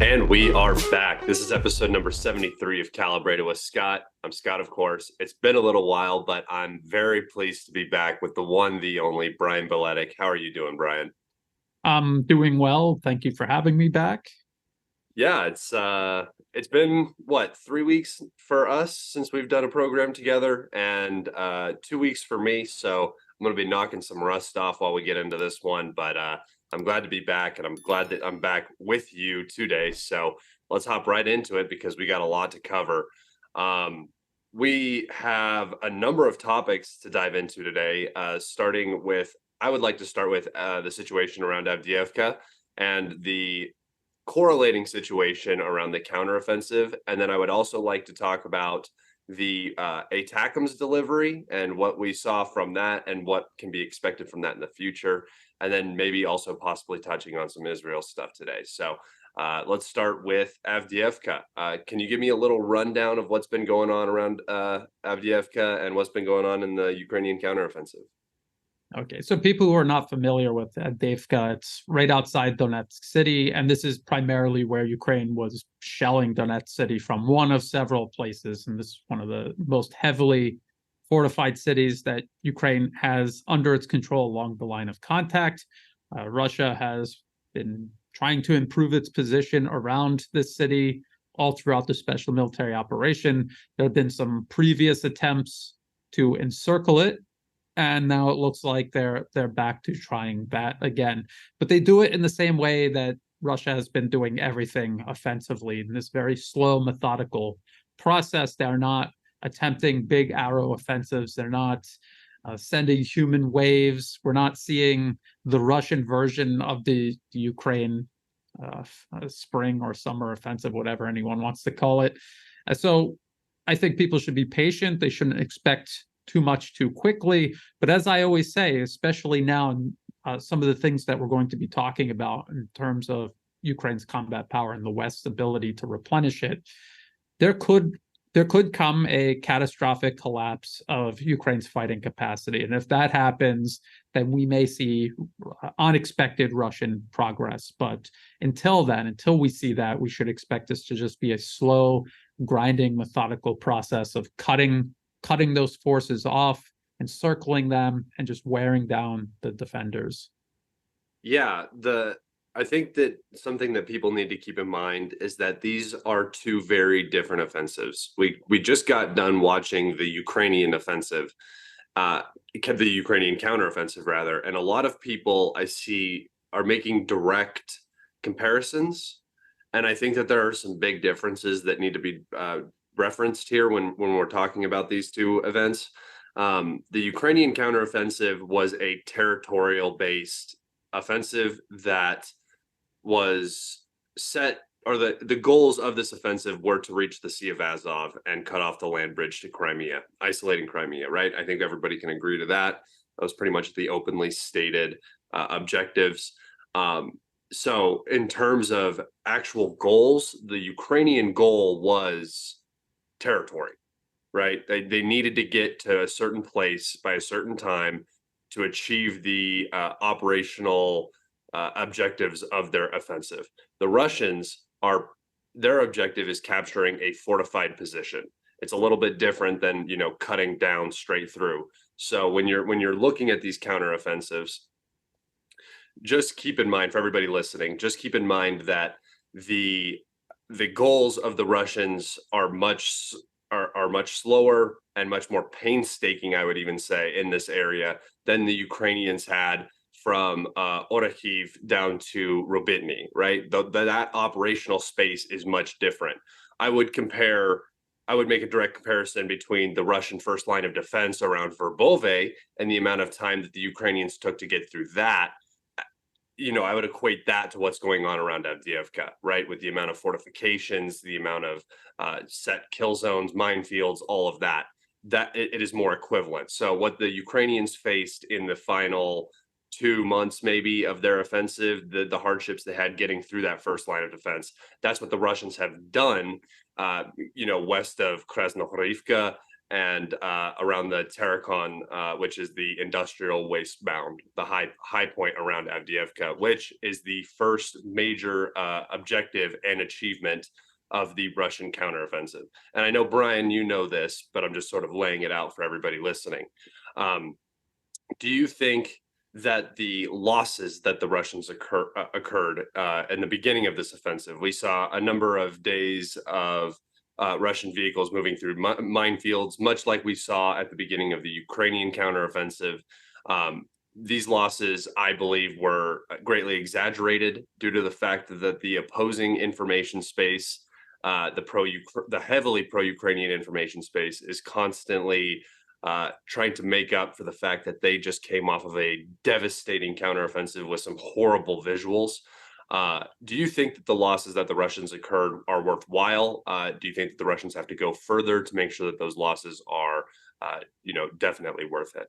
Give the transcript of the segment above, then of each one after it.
And we are back. This is episode number 73 of Calibrated with Scott. I'm Scott, of course. It's been a little while, but I'm very pleased to be back with the one, the only Brian Berletic. How are you doing, Brian? I'm doing well. Thank you for having me back. Yeah, it's been what, 3 weeks for us since we've done a program together, and 2 weeks for me. So I'm gonna be knocking some rust off while we get into this one. But I'm glad to be back, and I'm glad that I'm back with you today. So let's hop right into it because we got a lot to cover. Um, we have a number of topics to dive into today, starting with I would like to start with the situation around Avdeevka and the correlating situation around the counteroffensive. And then I would also like to talk about the ATACMS delivery and what we saw from that and what can be expected from that in the future. And then maybe also possibly touching on some Israel stuff today. So let's start with Avdeevka. Can you give me a little rundown of what's been going on around Avdeevka and what's been going on in the Ukrainian counteroffensive? Okay, so people who are not familiar with Avdeevka, it's right outside Donetsk city, and this is primarily where Ukraine was shelling Donetsk city from, one of several places, and this is one of the most heavily fortified cities that Ukraine has under its control along the line of contact. Russia has been trying to improve its position around this city all throughout the special military operation. There have been some previous attempts to encircle it, and now it looks like they're back to trying that again. But they do it in the same way that Russia has been doing everything offensively, in this very slow, methodical process. They're not attempting big arrow offensives. They're not sending human waves. We're not seeing the Russian version of the Ukraine spring or summer offensive, whatever anyone wants to call it. So I think people should be patient. They shouldn't expect too much too quickly. But as I always say, especially now, some of the things that we're going to be talking about in terms of Ukraine's combat power and the West's ability to replenish it, there could come a catastrophic collapse of Ukraine's fighting capacity. And if that happens, then we may see unexpected Russian progress. But until then, until we see that, we should expect this to just be a slow, grinding, methodical process of cutting those forces off, encircling them, and just wearing down the defenders. Yeah, I think that something that people need to keep in mind is that these are two very different offensives. We just got done watching the Ukrainian offensive, the Ukrainian counteroffensive rather, and a lot of people I see are making direct comparisons, and I think that there are some big differences that need to be referenced here when we're talking about these two events. The Ukrainian counteroffensive was a territorial-based offensive that was set, or the goals of this offensive were to reach the Sea of Azov and cut off the land bridge to Crimea, isolating Crimea, right? I think everybody can agree to that. That was pretty much the openly stated objectives. So in terms of actual goals, the Ukrainian goal was territory, right? They needed to get to a certain place by a certain time to achieve the operational objectives of their offensive. The Russians their objective is capturing a fortified position. It's a little bit different than cutting down straight through. So when you're looking at these counteroffensives, just keep in mind, for everybody listening, just keep in mind that the goals of the Russians are much slower and much more painstaking, I would even say, in this area than the Ukrainians had from Orikhiv down to Robotny, right? That operational space is much different. I would make a direct comparison between the Russian first line of defense around Verbove and the amount of time that the Ukrainians took to get through that. I would equate that to what's going on around Avdeevka, right? With the amount of fortifications, the amount of set kill zones, minefields, all of that, it is more equivalent. So what the Ukrainians faced in the final 2 months, maybe, of their offensive, the hardships they had getting through that first line of defense, that's what the Russians have done, west of Krasnohorivka and around the Terrakon, which is the industrial waste bound, the high point around Avdeevka, which is the first major objective and achievement of the Russian counteroffensive. And I know, Brian, you know this, but I'm just sort of laying it out for everybody listening. Do you think that the losses that the Russians occurred in the beginning of this offensive, we saw a number of days of Russian vehicles moving through minefields, much like we saw at the beginning of the Ukrainian counteroffensive. These losses, I believe, were greatly exaggerated due to the fact that the opposing information space, the heavily pro-Ukrainian information space, is constantly trying to make up for the fact that they just came off of a devastating counteroffensive with some horrible visuals. Do you think that the losses that the Russians incurred are worthwhile? Do you think that the Russians have to go further to make sure that those losses are, definitely worth it?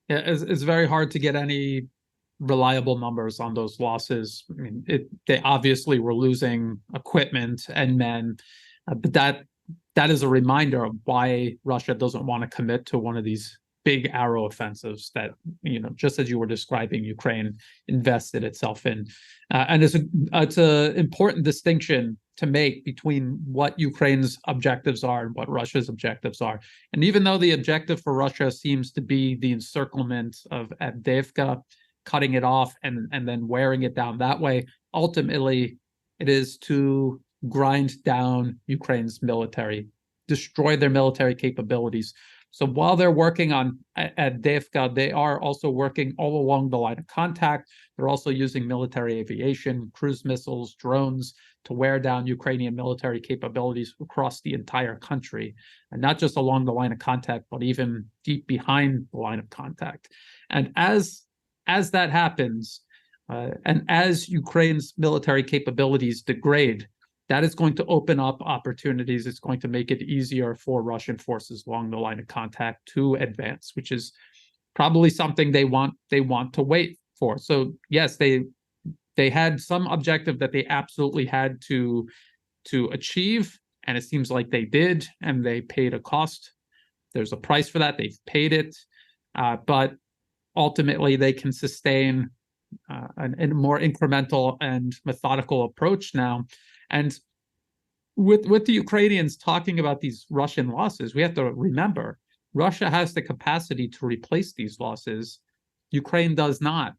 Yeah, it's very hard to get any reliable numbers on those losses. I mean, they obviously were losing equipment and men, but that is a reminder of why Russia doesn't want to commit to one of these big arrow offensives that, just as you were describing, Ukraine invested itself in. And it's an important distinction to make between what Ukraine's objectives are and what Russia's objectives are. And even though the objective for Russia seems to be the encirclement of Avdeevka, cutting it off and then wearing it down that way, ultimately it is to grind down Ukraine's military, destroy their military capabilities. So while they're working on Avdeevka, they are also working all along the line of contact. They're also using military aviation, cruise missiles, drones to wear down Ukrainian military capabilities across the entire country, and not just along the line of contact, but even deep behind the line of contact. And as that happens, and as Ukraine's military capabilities degrade, that is going to open up opportunities. It's going to make it easier for Russian forces along the line of contact to advance, which is probably something they want to wait for. So yes, they had some objective that they absolutely had to achieve, and it seems like they did, and they paid a cost. There's a price for that. They've paid it, but ultimately they can sustain a more incremental and methodical approach now. And with the Ukrainians talking about these Russian losses, we have to remember Russia has the capacity to replace these losses. Ukraine does not.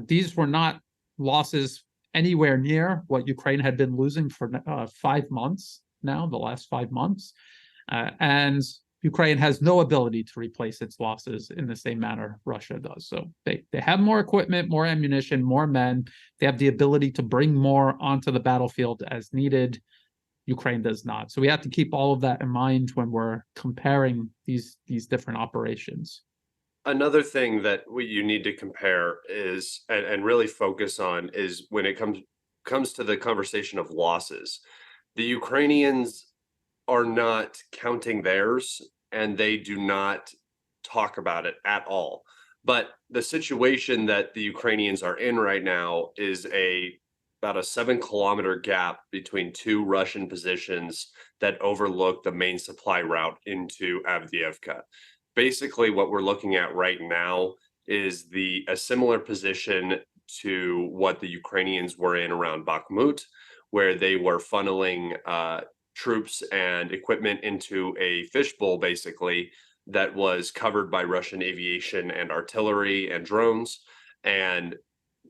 These were not losses anywhere near what Ukraine had been losing for 5 months now, the last 5 months. And Ukraine has no ability to replace its losses in the same manner Russia does. So they have more equipment, more ammunition, more men. They have the ability to bring more onto the battlefield as needed. Ukraine does not. So we have to keep all of that in mind when we're comparing these different operations. Another thing that you need to compare is and really focus on is when it comes to the conversation of losses. The Ukrainians are not counting theirs, and they do not talk about it at all. But the situation that the Ukrainians are in right now is about a 7-kilometer gap between two Russian positions that overlook the main supply route into Avdeevka. Basically, what we're looking at right now is a similar position to what the Ukrainians were in around Bakhmut, where they were funneling troops and equipment into a fishbowl, basically, that was covered by Russian aviation and artillery and drones. And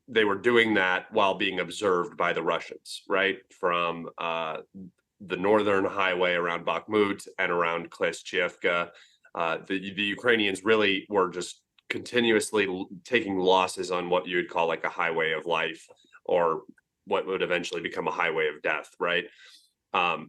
they were doing that while being observed by the Russians, right? From the northern highway around Bakhmut and around Kleshchievka. The Ukrainians really were just continuously taking losses on what you would call like a highway of life, or what would eventually become a highway of death, right?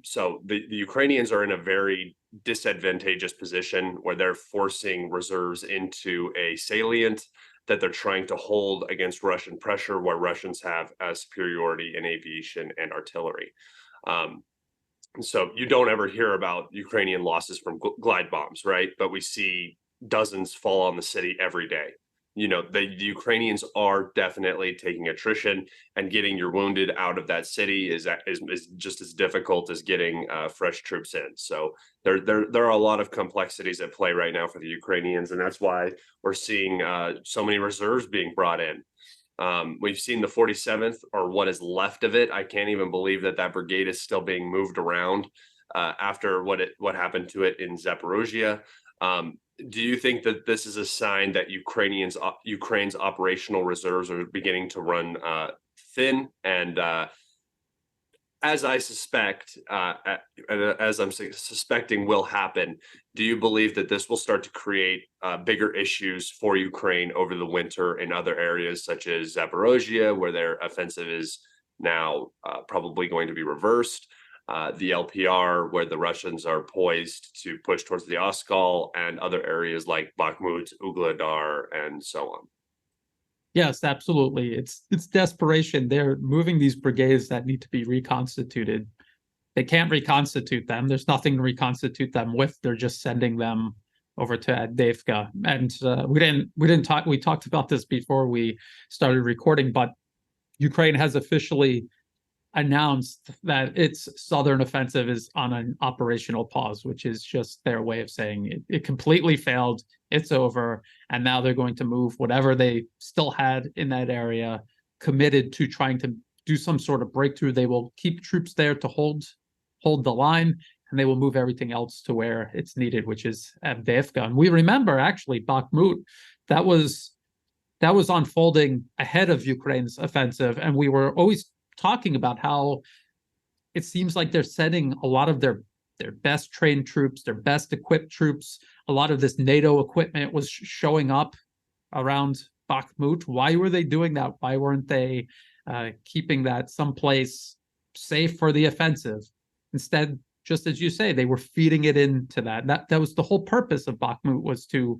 So the Ukrainians are in a very disadvantageous position where they're forcing reserves into a salient that they're trying to hold against Russian pressure, where Russians have a superiority in aviation and artillery. So you don't ever hear about Ukrainian losses from glide bombs, right? But we see dozens fall on the city every day. the Ukrainians are definitely taking attrition, and getting your wounded out of that city is just as difficult as getting fresh troops in. So there are a lot of complexities at play right now for the Ukrainians, and that's why we're seeing so many reserves being brought in. We've seen the 47th, or what is left of it. I can't even believe that brigade is still being moved around after what happened to it in Zaporozhye. Do you think that this is a sign that Ukraine's operational reserves are beginning to run thin? And as I suspect, as I'm suspecting will happen, do you believe that this will start to create bigger issues for Ukraine over the winter in other areas, such as Zaporozhye, where their offensive is now probably going to be reversed? The LPR, where the Russians are poised to push towards the Oskol, and other areas like Bakhmut, Ugledar, and so on. Yes, absolutely. It's desperation. They're moving these brigades that need to be reconstituted. They can't reconstitute them. There's nothing to reconstitute them with. They're just sending them over to Avdeevka. And we talked about this before we started recording, but Ukraine has officially announced that its southern offensive is on an operational pause, which is just their way of saying it completely failed. It's over. And now they're going to move whatever they still had in that area, committed to trying to do some sort of breakthrough. They will keep troops there to hold the line, and they will move everything else to where it's needed, which is Avdeevka. And we remember actually Bakhmut, that was unfolding ahead of Ukraine's offensive, and we were always talking about how it seems like they're sending a lot of their best trained troops, their best equipped troops. A lot of this NATO equipment was showing up around Bakhmut. Why were they doing that? Why weren't they keeping that someplace safe for the offensive? Instead, just as you say, they were feeding it into that. That was the whole purpose of Bakhmut, was to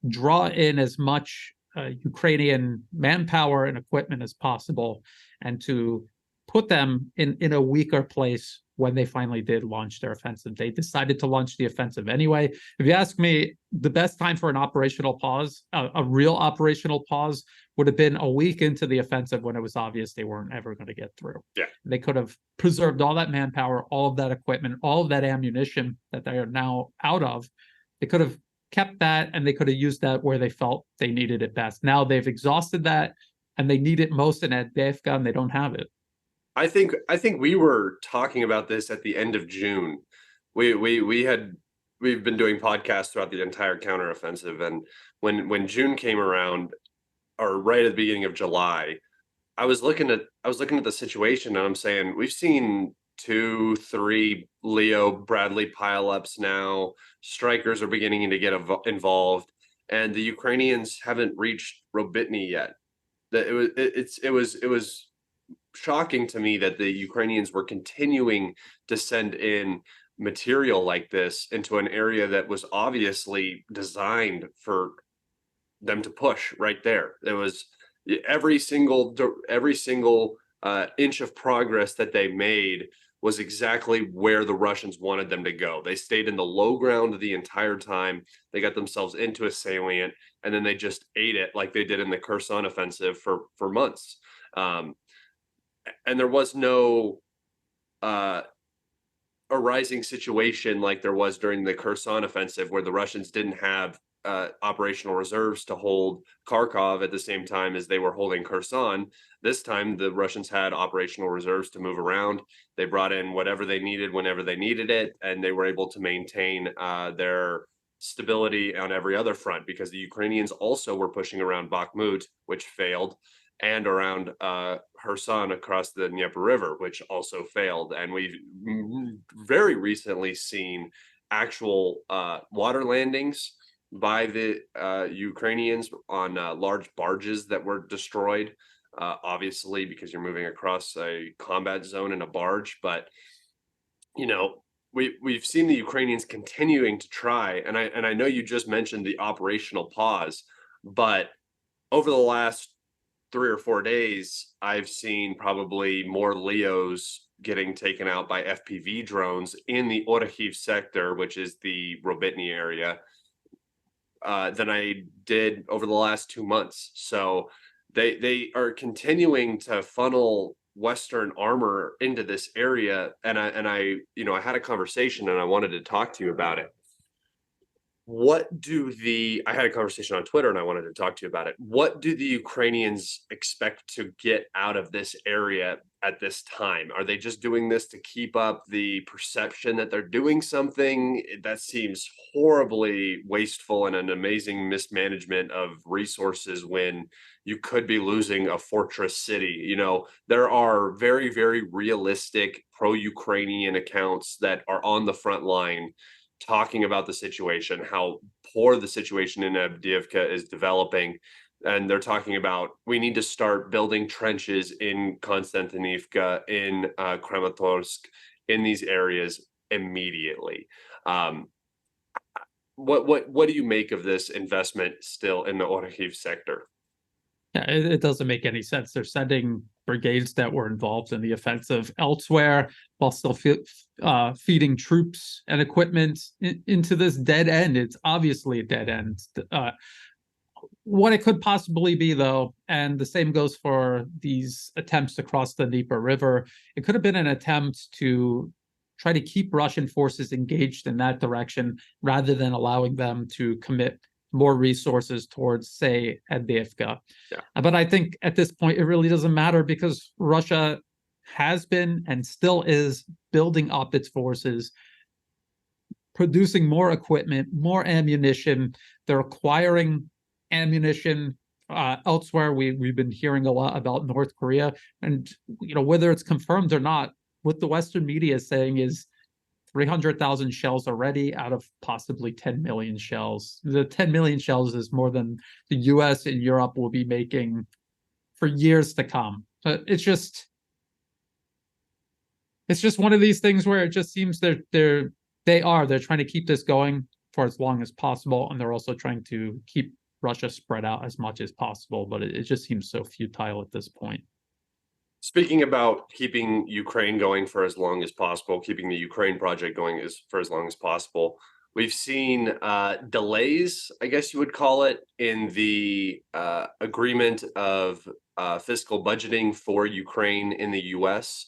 draw in as much Ukrainian manpower and equipment as possible, and to put them in a weaker place when they finally did launch their offensive. They decided to launch the offensive anyway. If you ask me, the best time for an operational pause, a real operational pause, would have been a week into the offensive, when it was obvious they weren't ever going to get through. Yeah. They could have preserved all that manpower, all of that equipment, all of that ammunition that they are now out of. They could have kept that, and they could have used that where they felt they needed it best. Now they've exhausted that, and they need it most in Avdeevka, and they don't have it. I think we were talking about this at the end of June. We've been doing podcasts throughout the entire counteroffensive, and when June came around, or right at the beginning of July, I was looking at the situation, and I'm saying, we've seen 2-3 Leo Bradley pileups now. Strikers are beginning to get involved, and the Ukrainians haven't reached Robitny yet. It was shocking to me that the Ukrainians were continuing to send in material like this into an area that was obviously designed for them to push right there. It was every single inch of progress that they made was exactly where the Russians wanted them to go. They stayed in the low ground the entire time. They got themselves into a salient, and then they just ate it like they did in the Kherson offensive for months. And there was no arising situation like there was during the Kherson offensive, where the Russians didn't have operational reserves to hold Kharkov at the same time as they were holding Kherson. This time, the Russians had operational reserves to move around. They brought in whatever they needed whenever they needed it, and they were able to maintain their stability on every other front, because the Ukrainians also were pushing around Bakhmut, which failed, and around Kherson across the Dnieper River, which also failed. And we've very recently seen actual water landings by the Ukrainians on large barges that were destroyed, obviously because you're moving across a combat zone in a barge. But we've seen the Ukrainians continuing to try, and I know you just mentioned the operational pause, but over the last 3 or 4 days, I've seen probably more Leos getting taken out by FPV drones in the Orikhiv sector, which is the Robitny area. than I did over the last 2 months. So they are continuing to funnel Western armor into this area, and I I had a conversation and I wanted to talk to you about it. I had a conversation on Twitter and I wanted to talk to you about it. What do the Ukrainians expect to get out of this area at this time? Are they just doing this to keep up the perception that they're doing something? That seems horribly wasteful and an amazing mismanagement of resources when you could be losing a fortress city. There are very, very realistic pro-Ukrainian accounts that are on the front line talking about the situation, how poor the situation in Avdeevka is developing. And they're talking about we need to start building trenches in Konstantinivka, in Kramatorsk, in these areas immediately. What do you make of this investment still in the Orikhiv sector? Yeah, it doesn't make any sense. They're sending brigades that were involved in the offensive elsewhere while still feeding troops and equipment into this dead end. It's obviously a dead end. What it could possibly be, though, and the same goes for these attempts to cross the Dnieper River, it could have been an attempt to try to keep Russian forces engaged in that direction rather than allowing them to commit more resources towards, say, Avdeevka. Yeah. But I think at this point, it really doesn't matter because Russia has been and still is building up its forces, producing more equipment, more ammunition. They're acquiring ammunition elsewhere. We've been hearing a lot about North Korea, and whether it's confirmed or not, what the Western media is saying is 300,000 shells already out of possibly 10 million shells. The 10 million shells is more than the US and Europe will be making for years to come. But it's just one of these things where it just seems they're trying to keep this going for as long as possible, and they're also trying to keep Russia spread out as much as possible, but it just seems so futile at this point. Speaking about keeping Ukraine going for as long as possible, keeping the Ukraine project going for as long as possible, we've seen delays, I guess you would call it, in the agreement of fiscal budgeting for Ukraine in the U.S.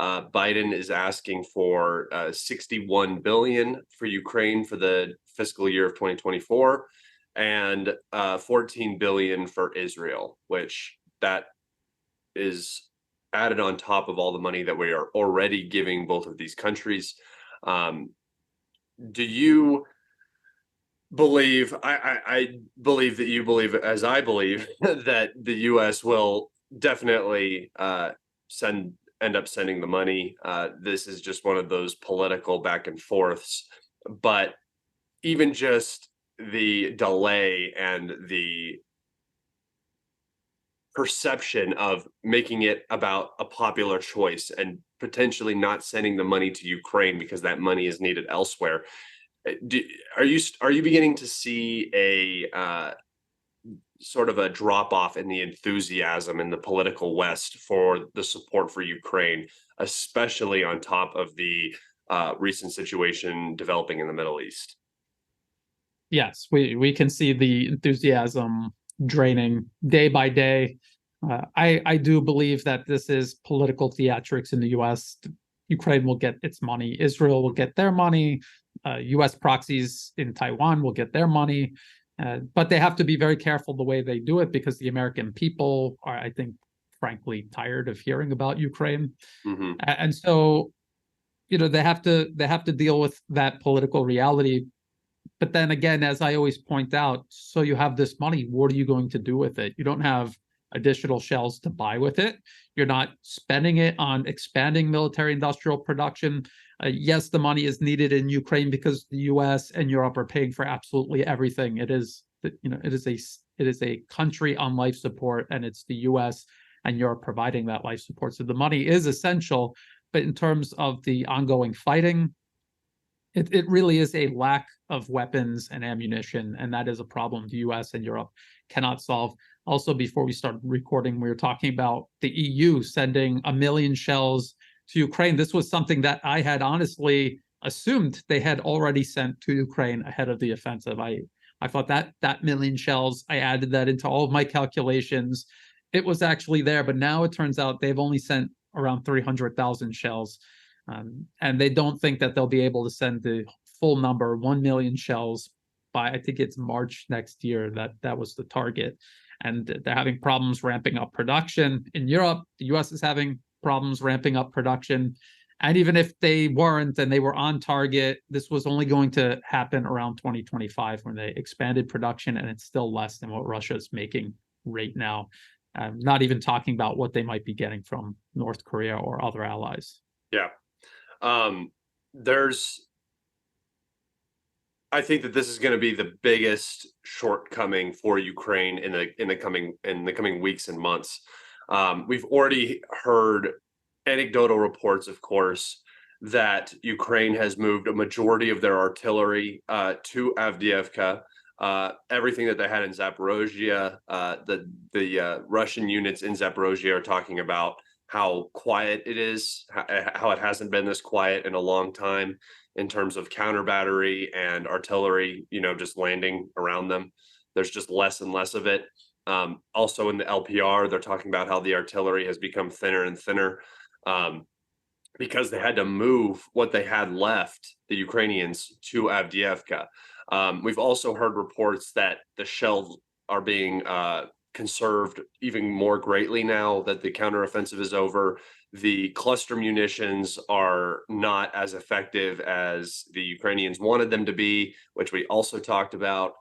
Biden is asking for $61 billion for Ukraine for the fiscal year of 2024 and $14 billion for Israel, which that is added on top of all the money that we are already giving both of these countries. Do you believe, I believe that you believe, as I believe, that the U.S. will definitely end up sending the money? This is just one of those political back and forths, but even just the delay and the perception of making it about a popular choice and potentially not sending the money to Ukraine because that money is needed elsewhere. Are you beginning to see a sort of a drop off in the enthusiasm in the political West for the support for Ukraine, especially on top of the recent situation developing in the Middle East? Yes, we can see the enthusiasm draining day by day. I do believe that this is political theatrics in the U.S. Ukraine will get its money. Israel will get their money. U.S. proxies in Taiwan will get their money. But they have to be very careful the way they do it because the American people are, I think, frankly, tired of hearing about Ukraine. Mm-hmm. And so, they have to deal with that political reality. But then again, as I always point out, so you have this money, what are you going to do with it? You don't have additional shells to buy with it. You're not spending it on expanding military industrial production. Yes, the money is needed in Ukraine because the US and Europe are paying for absolutely everything. It is a country on life support, and it's the US and Europe providing that life support. So the money is essential, but in terms of the ongoing fighting, it really is a lack of weapons and ammunition, and that is a problem the US and Europe cannot solve. Also, before we started recording, we were talking about the EU sending 1 million shells to Ukraine. This was something that I had honestly assumed they had already sent to Ukraine ahead of the offensive. I thought that million shells, I added that into all of my calculations. It was actually there, but now it turns out they've only sent around 300,000 shells. And they don't think that they'll be able to send the full number, 1 million shells, by I think it's March next year. That was the target. And they're having problems ramping up production in Europe. The US is having problems ramping up production. And even if they weren't and they were on target, this was only going to happen around 2025 when they expanded production, and it's still less than what Russia is making right now. Not even talking about what they might be getting from North Korea or other allies. Yeah. I think that this is going to be the biggest shortcoming for Ukraine in the coming weeks and months. We've already heard anecdotal reports, of course, that Ukraine has moved a majority of their artillery to Avdeevka. Everything that they had in Zaporozhye, the Russian units in Zaporozhye are talking about how quiet it is, how it hasn't been this quiet in a long time in terms of counter battery and artillery, just landing around them. There's just less and less of it. Also in the LPR, they're talking about how the artillery has become thinner and thinner because they had to move what they had left, the Ukrainians, to Avdeevka. We've also heard reports that the shells are being conserved even more greatly now that the counteroffensive is over. The cluster munitions are not as effective as the Ukrainians wanted them to be, which we also talked about.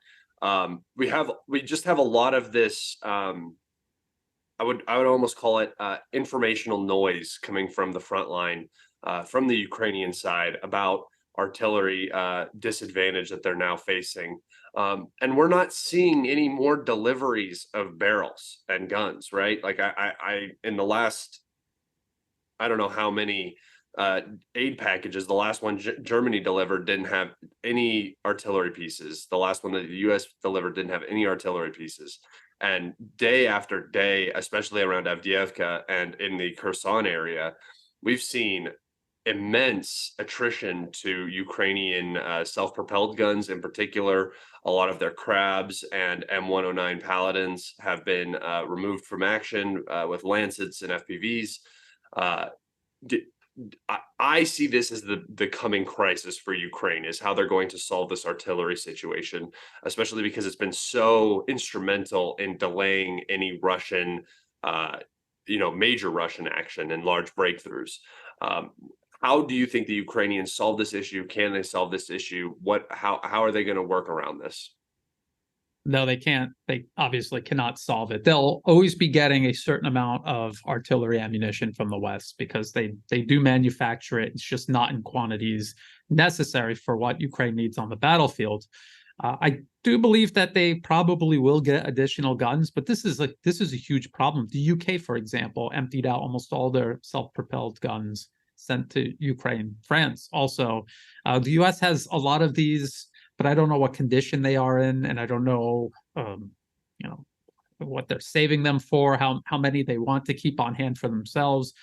We just have a lot of this. I would almost call it informational noise coming from the front line, from the Ukrainian side about artillery disadvantage that they're now facing. And we're not seeing any more deliveries of barrels and guns, right? Like I in the last, I don't know how many aid packages, the last one Germany delivered didn't have any artillery pieces. The last one that the US delivered didn't have any artillery pieces. And day after day, especially around Avdeevka and in the Kherson area, we've seen immense attrition to Ukrainian self-propelled guns in particular. A lot of their Crabs and M109 Paladins have been removed from action with Lancets and FPVs. I see this as the coming crisis for Ukraine, is how they're going to solve this artillery situation, especially because it's been so instrumental in delaying any Russian, major Russian action and large breakthroughs. How do you think the Ukrainians solve this issue? Can they solve this issue? How are they going to work around this? No, they can't. They obviously cannot solve it. They'll always be getting a certain amount of artillery ammunition from the West because they do manufacture it. It's just not in quantities necessary for what Ukraine needs on the battlefield. I do believe that they probably will get additional guns, but this is a huge problem. The UK, for example, emptied out almost all their self-propelled guns sent to Ukraine. France also. The US has a lot of these, but I don't know what condition they are in, and I don't know, what they're saving them for, how many they want to keep on hand for themselves.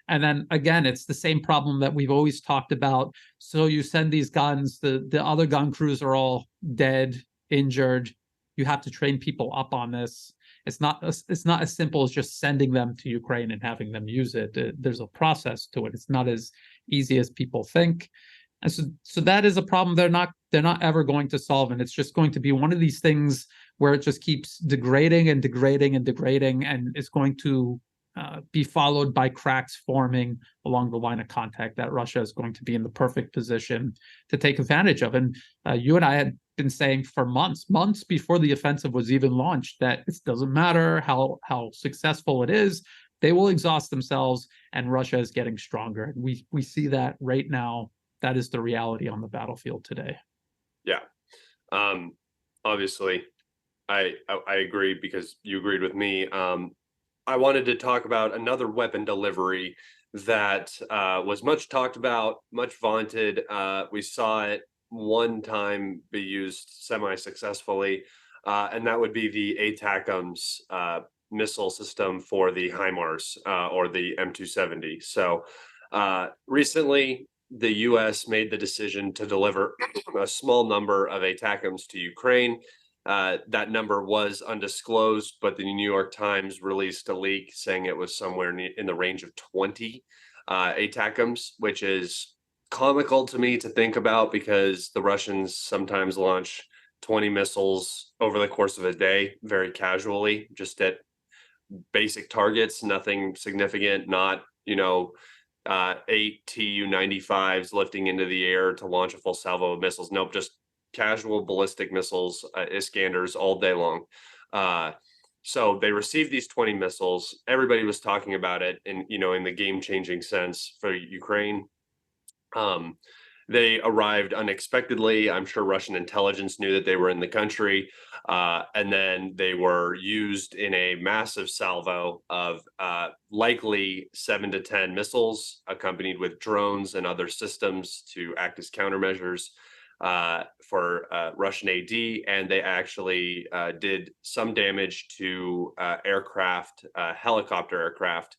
And then again, it's the same problem that we've always talked about. So you send these guns, the other gun crews are all dead, injured. You have to train people up on this. It's not as simple as just sending them to Ukraine and having them use it. There's a process to it. It's not as easy as people think. And so that is a problem they're not ever going to solve. And it's just going to be one of these things where it just keeps degrading and degrading and degrading, and it's going to be followed by cracks forming along the line of contact that Russia is going to be in the perfect position to take advantage of. And you and I had been saying for months before the offensive was even launched, that it doesn't matter how successful it is, they will exhaust themselves, and Russia is getting stronger. And we see that right now. That is the reality on the battlefield today. Yeah. Obviously, I agree because you agreed with me. I wanted to talk about another weapon delivery that was much talked about, much vaunted. We saw it one time be used semi-successfully, and that would be the ATACMS missile system for the HIMARS or the M270. So recently, the U.S. made the decision to deliver a small number of ATACMS to Ukraine. That number was undisclosed, but the New York Times released a leak saying it was somewhere in the range of 20 ATACMS, which is comical to me to think about because the Russians sometimes launch 20 missiles over the course of a day, very casually, just at basic targets, nothing significant, not, 8 Tu-95s lifting into the air to launch a full salvo of missiles. Nope, just casual ballistic missiles, Iskanders all day long. So they received these 20 missiles. Everybody was talking about it in the game-changing sense for Ukraine. They arrived unexpectedly. I'm sure Russian intelligence knew that they were in the country. And then they were used in a massive salvo of likely 7 to 10 missiles, accompanied with drones and other systems to act as countermeasures for Russian AD. And they actually did some damage to helicopter aircraft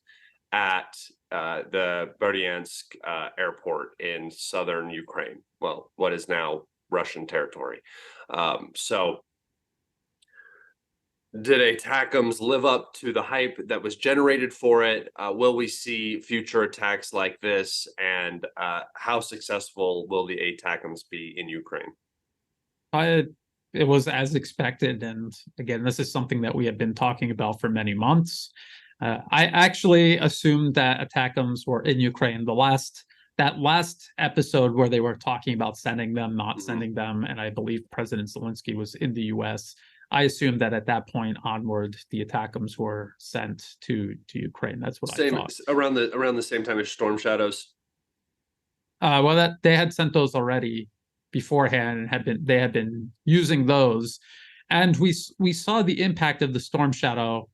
at the Berdiansk airport in southern Ukraine. Well, what is now Russian territory. So did ATACMS live up to the hype that was generated for it? Will we see future attacks like this? And how successful will the ATACMS be in Ukraine? It was as expected. And again, this is something that we have been talking about for many months. I actually assumed that ATACMS were in Ukraine. That last episode where they were talking about sending them, not sending them, and I believe President Zelensky was in the U.S. I assumed that at that point onward, the ATACMS were sent to Ukraine. That's what I thought. Around the same time as Storm Shadows. Well, that they had sent those already beforehand, and they had been using those, and we saw the impact of the Storm Shadow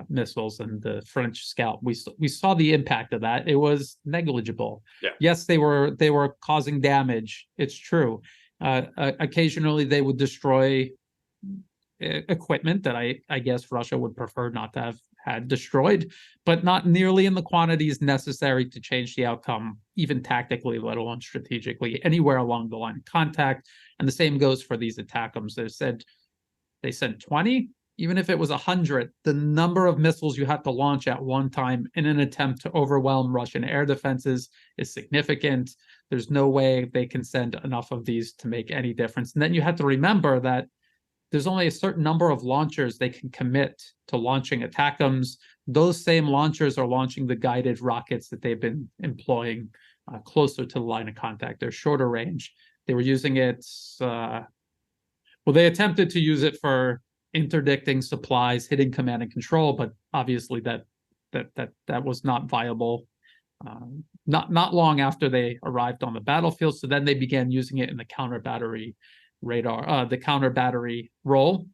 missiles and the French Scout. We saw the impact of that. It was negligible. Yeah. Yes, they were causing damage. It's true. Occasionally, they would destroy equipment that I guess Russia would prefer not to have had destroyed, but not nearly in the quantities necessary to change the outcome, even tactically, let alone strategically, anywhere along the line of contact. And the same goes for these ATACMS. They said 20. Even if it was 100, the number of missiles you have to launch at one time in an attempt to overwhelm Russian air defenses is significant. There's no way they can send enough of these to make any difference. And then you have to remember that there's only a certain number of launchers they can commit to launching ATACMS. Those same launchers are launching the guided rockets that they've been employing closer to the line of contact. They're shorter range. They were using it, they attempted to use it for interdicting supplies, hitting command and control, but obviously that was not viable. Not long after they arrived on the battlefield, so then they began using it in the counter battery radar, the counter battery role.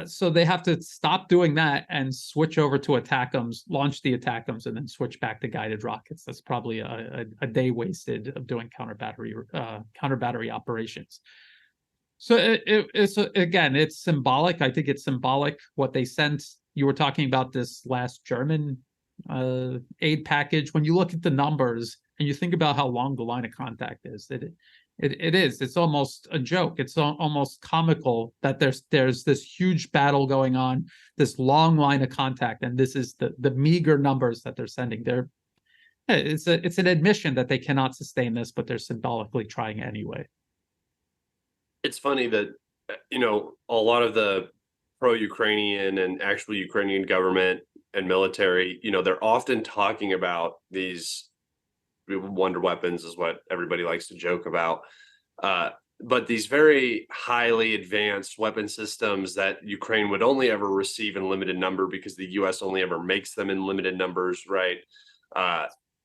So they have to stop doing that and switch over to ATACMS, launch the ATACMS, and then switch back to guided rockets. That's probably a day wasted of doing counter battery operations. So it's symbolic. I think it's symbolic what they sent. You were talking about this last German aid package. When you look at the numbers and you think about how long the line of contact is, it's almost a joke. It's almost comical that there's this huge battle going on, this long line of contact, and this is the meager numbers that they're sending. It's an admission that they cannot sustain this, but they're symbolically trying anyway. It's funny that, a lot of the pro-Ukrainian and actual Ukrainian government and military, they're often talking about these wonder weapons is what everybody likes to joke about. But these very highly advanced weapon systems that Ukraine would only ever receive in limited number because the US only ever makes them in limited numbers, right?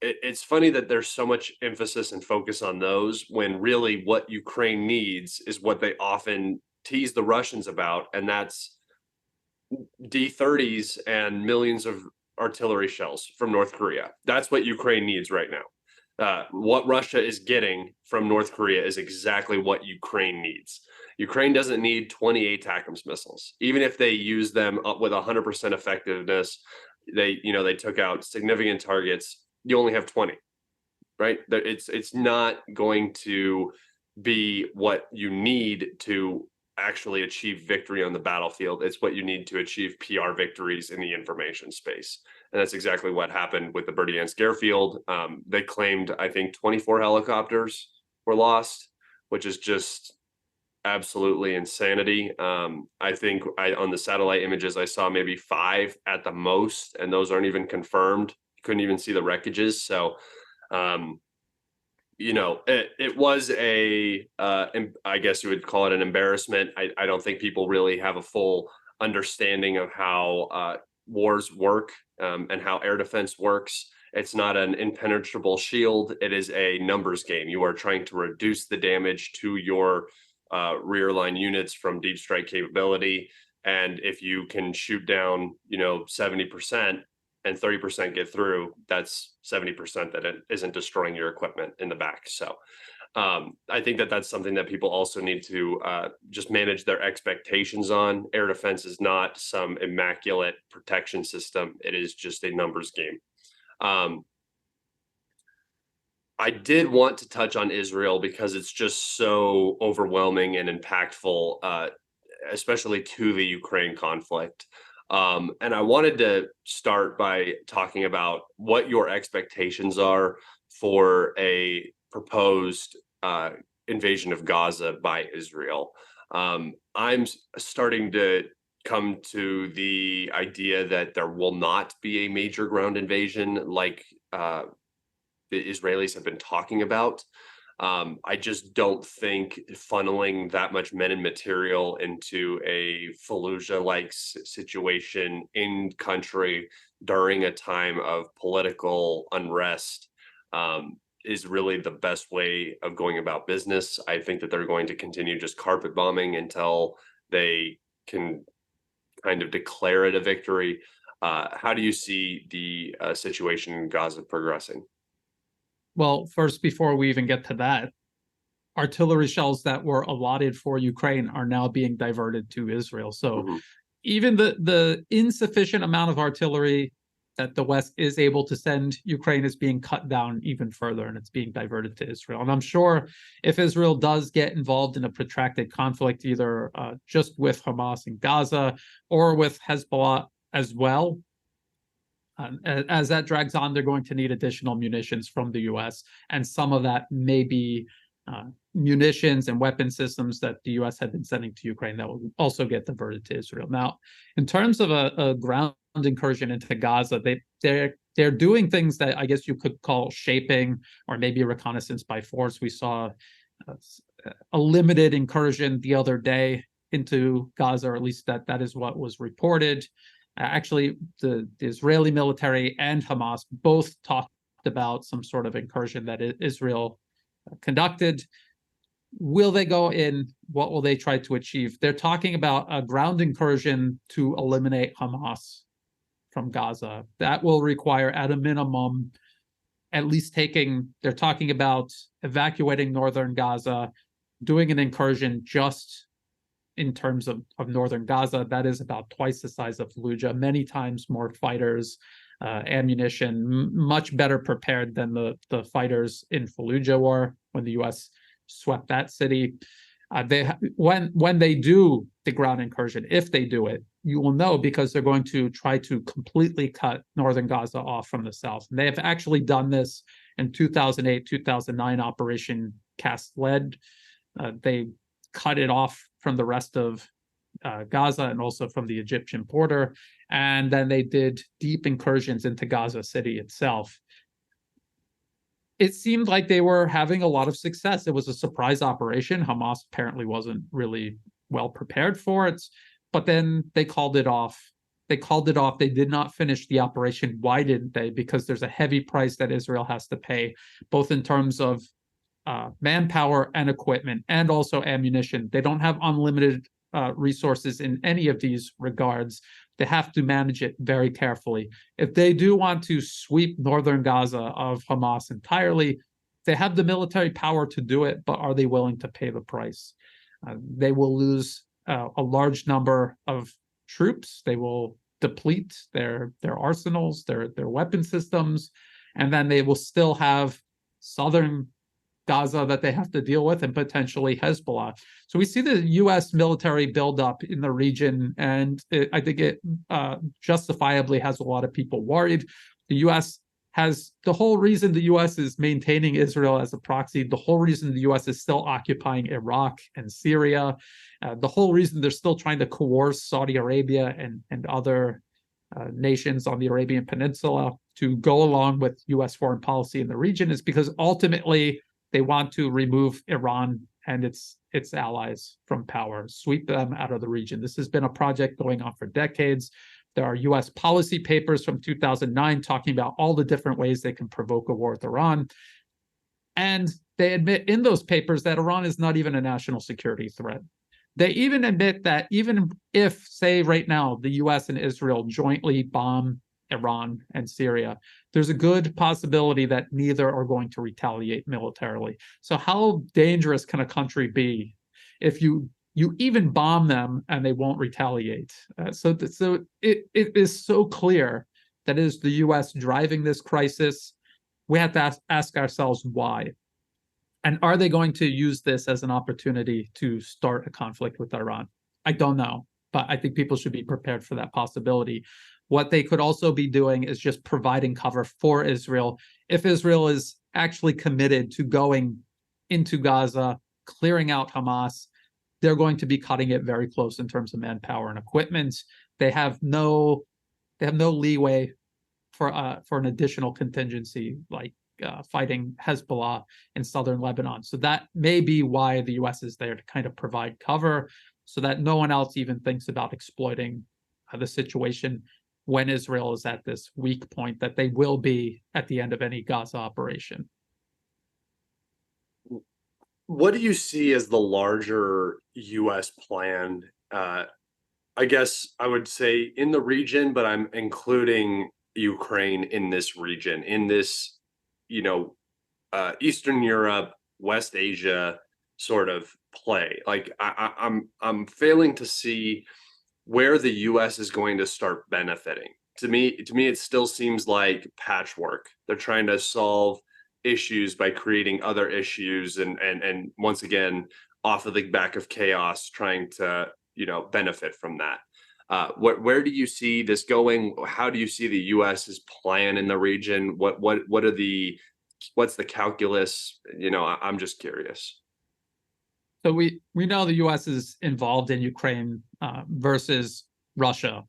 It's funny that there's so much emphasis and focus on those when really what Ukraine needs is what they often tease the Russians about, and that's D-30s and millions of artillery shells from North Korea. That's what Ukraine needs right now. What Russia is getting from North Korea is exactly what Ukraine needs. Ukraine doesn't need 20 ATACMS missiles. Even if they use them up with 100% effectiveness, they took out significant targets. You only have 20, right? It's not going to be what you need to actually achieve victory on the battlefield. It's what you need to achieve PR victories in the information space. And that's exactly what happened with the Berdiansk airfield. They claimed, I think, 24 helicopters were lost, which is just absolutely insanity. I think on the satellite images I saw maybe 5 at the most, and those aren't even confirmed. You couldn't even see the wreckages. So, it was I guess you would call it an embarrassment. I don't think people really have a full understanding of how wars work, and how air defense works. It's not an impenetrable shield. It is a numbers game. You are trying to reduce the damage to your rear line units from deep strike capability. And if you can shoot down, 70% and 30% get through, that's 70% that it isn't destroying your equipment in the back. So I think that that's something that people also need to just manage their expectations on. Air defense is not some immaculate protection system. It is just a numbers game. I did want to touch on Israel because it's just so overwhelming and impactful, especially to the Ukraine conflict. And I wanted to start by talking about what your expectations are for a proposed invasion of Gaza by Israel. I'm starting to come to the idea that there will not be a major ground invasion like the Israelis have been talking about. I just don't think funneling that much men and material into a Fallujah-like situation in country during a time of political unrest is really the best way of going about business. I think that they're going to continue just carpet bombing until they can kind of declare it a victory. How do you see the situation in Gaza progressing? Well, first, before we even get to that, artillery shells that were allotted for Ukraine are now being diverted to Israel. So even the insufficient amount of artillery that the West is able to send Ukraine is being cut down even further, and it's being diverted to Israel. And I'm sure if Israel does get involved in a protracted conflict, either just with Hamas in Gaza or with Hezbollah as well, as that drags on, they're going to need additional munitions from the U.S., and some of that may be munitions and weapon systems that the U.S. had been sending to Ukraine that will also get diverted to Israel. Now, in terms of a ground incursion into Gaza, they're doing things that I guess you could call shaping or maybe reconnaissance by force. We saw a limited incursion the other day into Gaza, or at least that is what was reported. Actually, the Israeli military and Hamas both talked about some sort of incursion that Israel conducted. Will they go in? What will they try to achieve? They're talking about a ground incursion to eliminate Hamas from Gaza. That will require, at a minimum, at least they're talking about evacuating northern Gaza, doing an incursion just in terms of northern Gaza. That is about twice the size of Fallujah, many times more fighters, ammunition, much better prepared than the fighters in Fallujah were when the U.S. swept that city. When they do the ground incursion, if they do it, you will know because they're going to try to completely cut northern Gaza off from the south. And they have actually done this in 2008, 2009 Operation Cast Lead. They cut it off from the rest of Gaza and also from the Egyptian border. And then they did deep incursions into Gaza City itself. It seemed like they were having a lot of success. It was a surprise operation. Hamas apparently wasn't really well prepared for it, but then they called it off. They did not finish the operation. Why didn't they? Because there's a heavy price that Israel has to pay, both in terms of manpower and equipment, and also ammunition. They don't have unlimited resources in any of these regards. They have to manage it very carefully. If they do want to sweep northern Gaza of Hamas entirely, they have the military power to do it, but are they willing to pay the price? They will lose a large number of troops. They will deplete their arsenals, their weapon systems, and then they will still have southern Gaza that they have to deal with, and potentially Hezbollah. So we see the U.S. military buildup in the region, and I think it justifiably has a lot of people worried. The U.S. has the whole reason the U.S. is maintaining Israel as a proxy, the whole reason the U.S. is still occupying Iraq and Syria, the whole reason they're still trying to coerce Saudi Arabia and other nations on the Arabian Peninsula to go along with U.S. foreign policy in the region is because ultimately they want to remove Iran and its allies from power, sweep them out of the region. This has been a project going on for decades. There are U.S. policy papers from 2009 talking about all the different ways they can provoke a war with Iran. And they admit in those papers that Iran is not even a national security threat. They even admit that even if, say, right now, the U.S. and Israel jointly bomb Iran and Syria, there's a good possibility that neither are going to retaliate militarily. So how dangerous can a country be if you even bomb them and they won't retaliate? So it is so clear that it is the U.S. driving this crisis. We have to ask ourselves why. And are they going to use this as an opportunity to start a conflict with Iran? I don't know, but I think people should be prepared for that possibility. What they could also be doing is just providing cover for Israel. If Israel is actually committed to going into Gaza, clearing out Hamas, they're going to be cutting it very close in terms of manpower and equipment. They have no leeway for an additional contingency like fighting Hezbollah in southern Lebanon. So that may be why the U.S. is there, to kind of provide cover so that no one else even thinks about exploiting the situation when Israel is at this weak point that they will be at the end of any Gaza operation. What do you see as the larger U.S. plan? I guess I would say in the region, but I'm including Ukraine in this region, in this, Eastern Europe, West Asia sort of play. Like I'm failing to see where the U.S. is going to start benefiting. To me, it still seems like patchwork. They're trying to solve issues by creating other issues, and once again, off of the back of chaos, trying to benefit from that. Where do you see this going? How do you see the U.S.'s plan in the region? What's the calculus? I'm just curious. So we know the U.S. is involved in Ukraine versus Russia,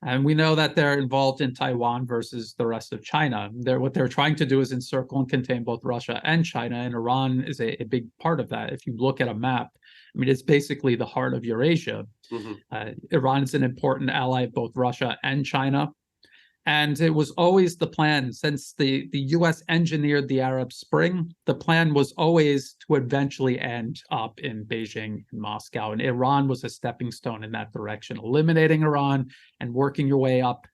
and we know that they're involved in Taiwan versus the rest of China. What they're trying to do is encircle and contain both Russia and China, and Iran is a big part of that. If you look at a map, I mean, it's basically the heart of Eurasia. Mm-hmm. Iran is an important ally of both Russia and China. And it was always the plan since the U.S. engineered the Arab Spring. The plan was always to eventually end up in Beijing and Moscow. And Iran was a stepping stone in that direction, eliminating Iran and working your way up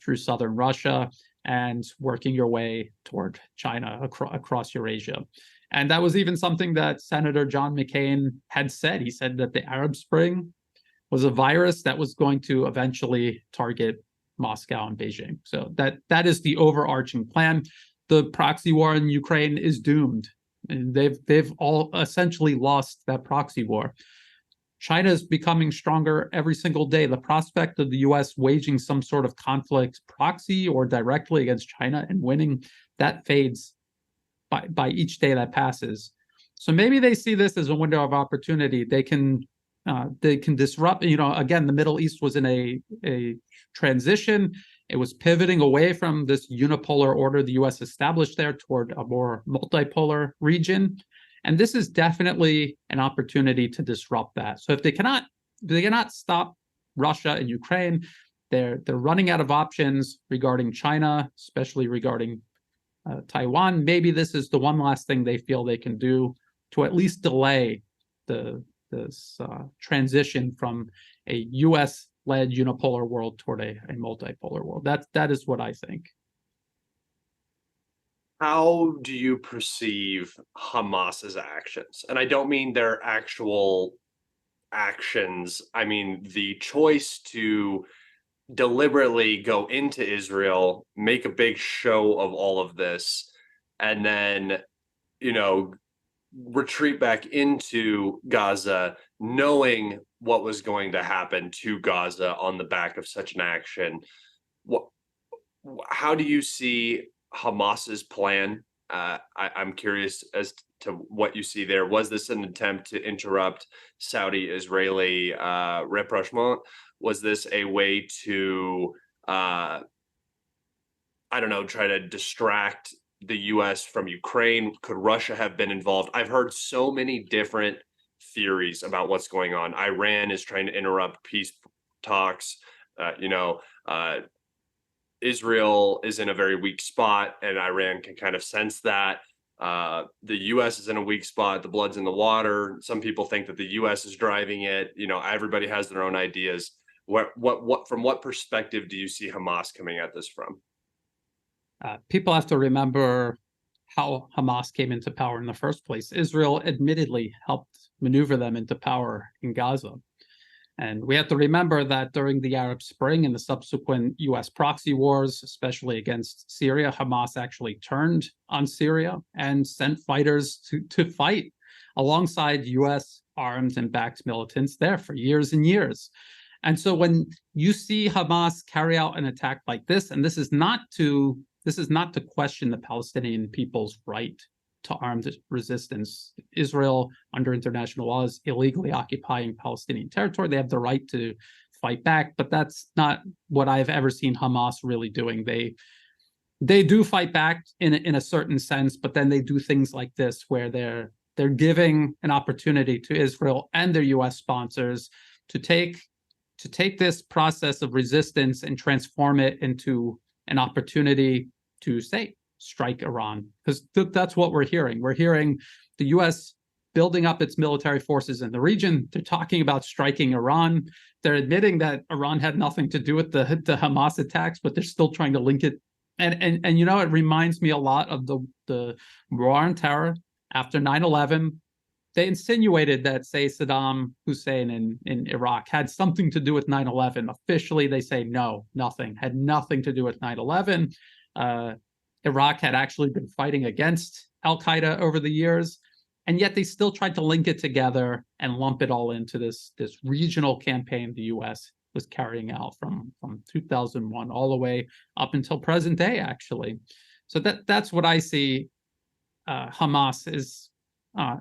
through southern Russia and working your way toward China across Eurasia. And that was even something that Senator John McCain had said. He said that the Arab Spring was a virus that was going to eventually target Moscow and Beijing. So that is the overarching plan. The proxy war in Ukraine is doomed, and they've all essentially lost that proxy war. China is becoming stronger every single day. The prospect of the U.S. waging some sort of conflict, proxy or directly against China, and winning, that fades by each day that passes. So maybe they see this as a window of opportunity. They can disrupt. Again, the Middle East was in a transition. It was pivoting away from this unipolar order the U.S. established there toward a more multipolar region. And this is definitely an opportunity to disrupt that. So if they cannot stop Russia and Ukraine, they're running out of options regarding China, especially regarding Taiwan. Maybe this is the one last thing they feel they can do to at least delay this transition from a U.S.-led unipolar world toward a multipolar world. That is what I think. How do you perceive Hamas's actions? And I don't mean their actual actions. I mean the choice to deliberately go into Israel, make a big show of all of this, and then you know, retreat back into Gaza, knowing what was going to happen to Gaza on the back of such an action. What, how do you see Hamas's plan? I'm curious as to what you see there. Was this an attempt to interrupt Saudi-Israeli rapprochement? Was this a way to, I don't know, try to distract the US from Ukraine? Could Russia have been involved? I've heard so many different theories about what's going on. Iran is trying to interrupt peace talks. You know, Israel is in a very weak spot, and Iran can kind of sense that. The U.S. is in a weak spot. The blood's in the water. Some people think that the U.S. is driving it. You know, everybody has their own ideas. From what perspective do you see Hamas coming at this from? People have to remember how Hamas came into power in the first place. Israel admittedly helped maneuver them into power in Gaza. And we have to remember that during the Arab Spring and the subsequent US proxy wars, especially against Syria, Hamas actually turned on Syria and sent fighters to fight alongside US armed and backed militants there for years and years. And so when you see Hamas carry out an attack like this, and this is not to question the Palestinian people's right to armed resistance. Israel, under international law, is illegally occupying Palestinian territory. They have the right to fight back, but that's not what I've ever seen Hamas really doing. They do fight back in a certain sense, but then they do things like this where they're giving an opportunity to Israel and their U.S. sponsors to take this process of resistance and transform it into an opportunity to say strike Iran, because that's what we're hearing. We're hearing the U.S. building up its military forces in the region. They're talking about striking Iran. They're admitting that Iran had nothing to do with the Hamas attacks, but they're still trying to link it. And you know, it reminds me a lot of the war on terror after 9/11. They insinuated that, say, Saddam Hussein in Iraq had something to do with 9/11. Officially, they say no, nothing, had nothing to do with 9/11. Iraq had actually been fighting against al-Qaeda over the years, and yet they still tried to link it together and lump it all into this regional campaign the U.S. was carrying out from 2001 all the way up until present day, actually. So that's what I see. Hamas is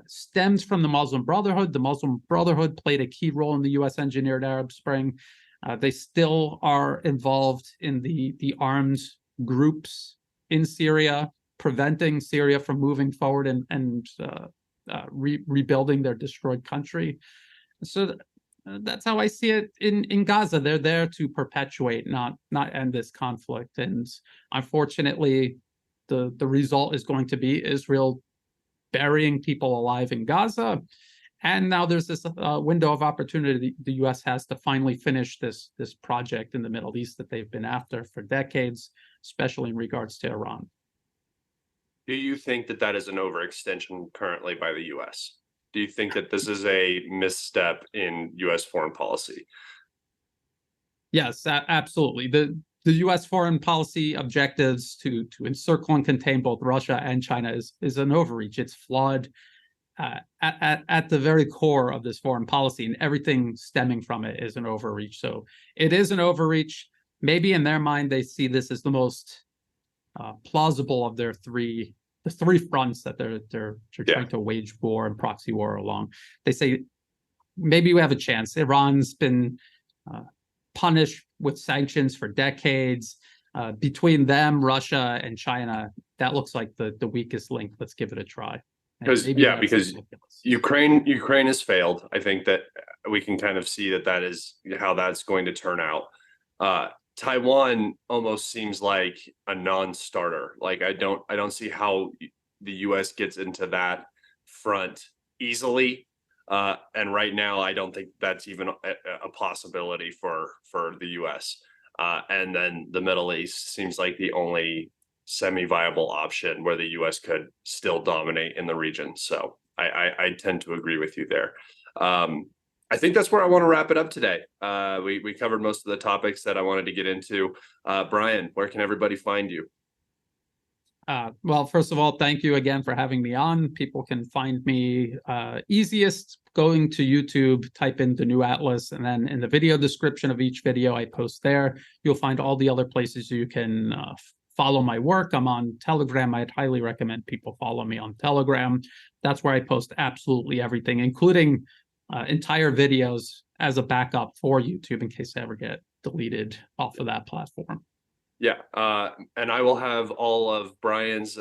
stems from the Muslim Brotherhood. The Muslim Brotherhood played a key role in the U.S. engineered Arab Spring. They still are involved in the armed groups in Syria, preventing Syria from moving forward and rebuilding their destroyed country. So that's how I see it in Gaza. They're there to perpetuate, not end this conflict. And unfortunately, the result is going to be Israel burying people alive in Gaza. And now there's this window of opportunity the U.S. has to finally finish this project in the Middle East that they've been after for decades, especially in regards to Iran. Do you think that that is an overextension currently by the U.S.? Do you think that this is a misstep in U.S. foreign policy? Yes, absolutely. The U.S. foreign policy objectives to encircle and contain both Russia and China is an overreach. It's flawed at the very core of this foreign policy, and everything stemming from it is an overreach. So it is an overreach. Maybe in their mind, they see this as the most plausible of the three fronts that they're trying to wage war and proxy war along. They say maybe we have a chance. Iran's been punished with sanctions for decades. Between them, Russia, and China, that looks like the weakest link. Let's give it a try. Because Ukraine has failed. I think that we can kind of see that is how that's going to turn out. Taiwan almost seems like a non-starter. Like I don't see how the U.S. gets into that front easily. And right now, I don't think that's even a possibility for the U.S. And then the Middle East seems like the only semi-viable option where the U.S. could still dominate in the region. So I tend to agree with you there. I think that's where I want to wrap it up today. We covered most of the topics that I wanted to get into. Brian, where can everybody find you? Well, first of all, thank you again for having me on. People can find me easiest going to YouTube, type in the new atlas, and then in the video description of each video I post there, you'll find all the other places you can follow my work. I'm on Telegram. I'd highly recommend people follow me on Telegram. That's where I post absolutely everything, including entire videos as a backup for YouTube in case I ever get deleted off of that platform. Yeah, and I will have all of Brian's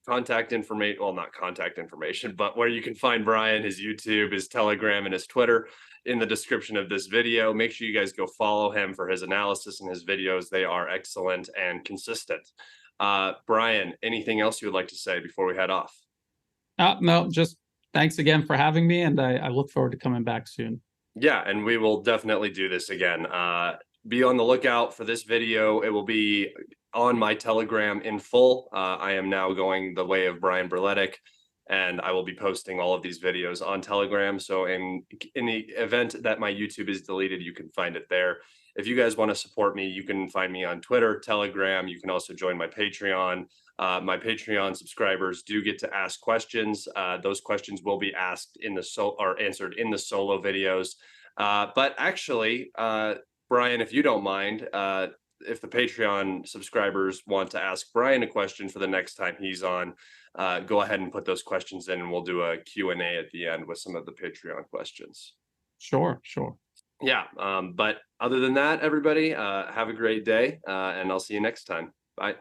contact information, well, not contact information, but where you can find Brian, his YouTube, his Telegram, and his Twitter in the description of this video. Make sure you guys go follow him for his analysis and his videos. They are excellent and consistent. Brian, anything else you would like to say before we head off? No, just thanks again for having me, and I look forward to coming back soon. Yeah, and we will definitely do this again. Be on the lookout for this video. It will be on my Telegram in full. I am now going the way of Brian Berletic, and I will be posting all of these videos on Telegram. So in the event that my YouTube is deleted, you can find it there. If you guys want to support me, you can find me on Twitter, Telegram. You can also join my Patreon. My Patreon subscribers do get to ask questions. Those questions will be asked in the or answered in the solo videos. But actually, Brian, if you don't mind, if the Patreon subscribers want to ask Brian a question for the next time he's on, go ahead and put those questions in, and we'll do a Q&A at the end with some of the Patreon questions. Sure. Yeah, but other than that, everybody, have a great day, and I'll see you next time. Bye.